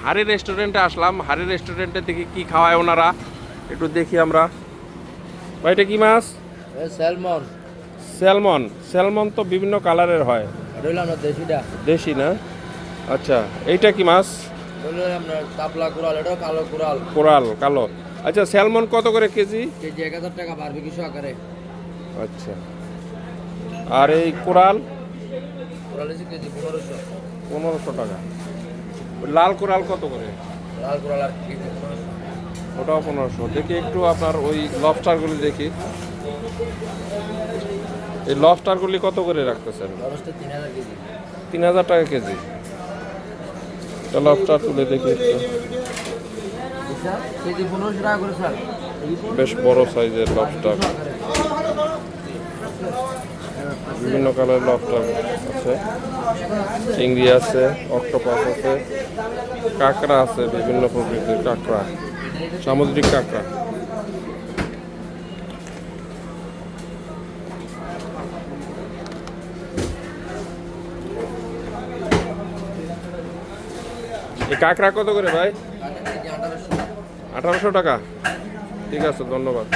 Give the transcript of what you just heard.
হারি রেস্টুরেন্টে আসলাম। হারি রেস্টুরেন্টে থেকে কি খাওয়ায় ওনারা একটু দেখি আমরা। ভাই এটা কি মাছ? স্যালমন। স্যালমন। স্যালমন তো বিভিন্ন কালারের হয়। এটা হলো আমরা দেশিটা। দেশি না? আচ্ছা, এইটা কি মাছ? হলো আপনার কাপলা কুড়াল, এটাও কালো কুড়াল। কোরাল কালো। আচ্ছা, স্যালমন কত করে কেজি? কেজি 1000 টাকা বারবিকিউ আকারে। আচ্ছা, আর এই কোরাল? কুড়াল হচ্ছে কেজি 1500। 1500 টাকা। লাল কোরাল কত করে? লাল কুড়াল আর কেজি 1500। ওটাও 1500। দেখি একটু আপনার ওই লবস্টারগুলি দেখি। এই লবস্টারগুলি কত করে রাখতেছেন? খরচটা 3000 কেজি। 3000 টাকা কেজি। এটা লবস্টার তুলে দেখি একটু। স্যার কেজি 1500 টাকা করে স্যার। বেশ বড় সাইজের লবস্টার, বিভিন্ন কালারের লবস্টার আছে, চিংড়ি আছে, অক্টোপাস আছে, কাঁকড়া আছে, বিভিন্ন প্রকৃতির কাঁকড়া, সামুদ্রিক কাঁকড়া। এই কাঁকড়া কত করে ভাই? কেজি 1800। 1800 টাকা। ঠিক আছে, ধন্যবাদ।